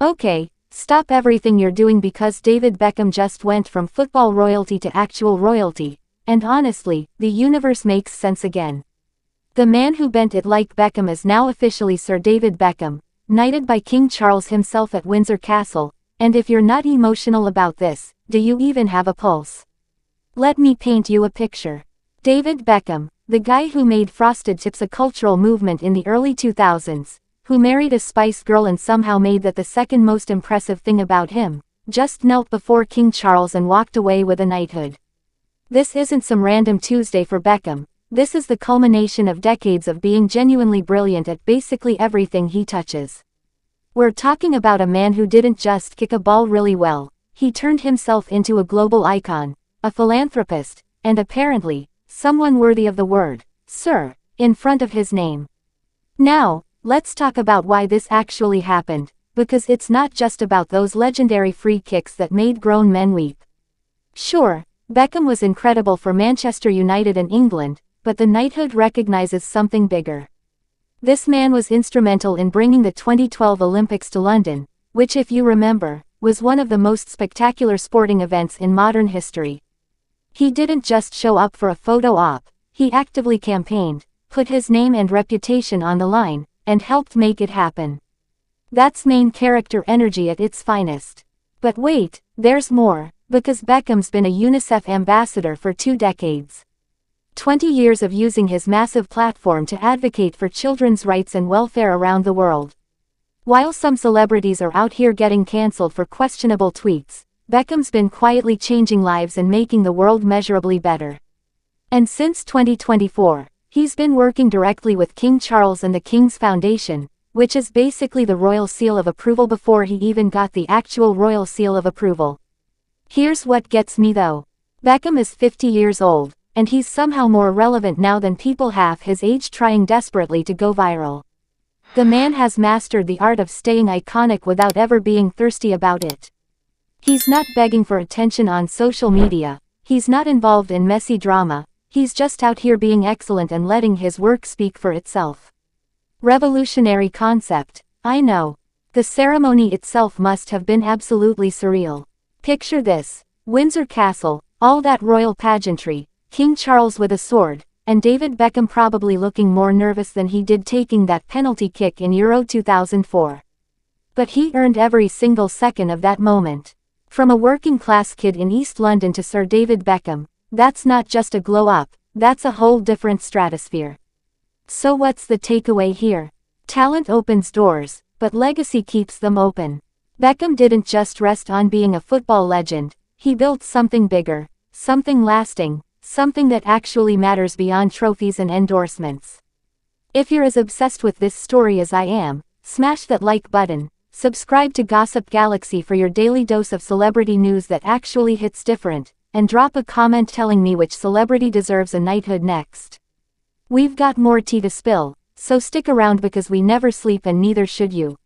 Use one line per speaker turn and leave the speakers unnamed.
Okay, stop everything you're doing because David Beckham just went from football royalty to actual royalty, and honestly, the universe makes sense again. The man who bent it like Beckham is now officially Sir David Beckham, knighted by King Charles himself at Windsor Castle, and if you're not emotional about this, do you even have a pulse? Let me paint you a picture. David Beckham, the guy who made Frosted Tips a cultural movement in the early 2000s, who married a Spice Girl and somehow made that the second most impressive thing about him, just knelt before King Charles and walked away with a knighthood. This isn't some random Tuesday for Beckham, this is the culmination of decades of being genuinely brilliant at basically everything he touches. We're talking about a man who didn't just kick a ball really well, he turned himself into a global icon, a philanthropist, and apparently, someone worthy of the word, Sir, in front of his name. Now, let's talk about why this actually happened, because it's not just about those legendary free kicks that made grown men weep. Sure, Beckham was incredible for Manchester United and England, but the knighthood recognizes something bigger. This man was instrumental in bringing the 2012 Olympics to London, which if you remember, was one of the most spectacular sporting events in modern history. He didn't just show up for a photo op, he actively campaigned, put his name and reputation on the line, and helped make it happen. That's main character energy at its finest. But wait, there's more, because Beckham's been a UNICEF ambassador for 2 decades. 20 years of using his massive platform to advocate for children's rights and welfare around the world. While some celebrities are out here getting cancelled for questionable tweets, Beckham's been quietly changing lives and making the world measurably better. And since 2024, he's been working directly with King Charles and the King's Foundation, which is basically the royal seal of approval before he even got the actual royal seal of approval. Here's what gets me though. Beckham is 50 years old, and he's somehow more relevant now than people half his age trying desperately to go viral. The man has mastered the art of staying iconic without ever being thirsty about it. He's not begging for attention on social media, he's not involved in messy drama, he's just out here being excellent and letting his work speak for itself. Revolutionary concept, I know. The ceremony itself must have been absolutely surreal. Picture this, Windsor Castle, all that royal pageantry, King Charles with a sword, and David Beckham probably looking more nervous than he did taking that penalty kick in Euro 2004. But he earned every single second of that moment. From a working-class kid in East London to Sir David Beckham, that's not just a glow-up, that's a whole different stratosphere. So what's the takeaway here? Talent opens doors, but legacy keeps them open. Beckham didn't just rest on being a football legend, he built something bigger, something lasting, something that actually matters beyond trophies and endorsements. If you're as obsessed with this story as I am, smash that like button, subscribe to Gossip Galaxy for your daily dose of celebrity news that actually hits different, and drop a comment telling me which celebrity deserves a knighthood next. We've got more tea to spill, so stick around because we never sleep and neither should you.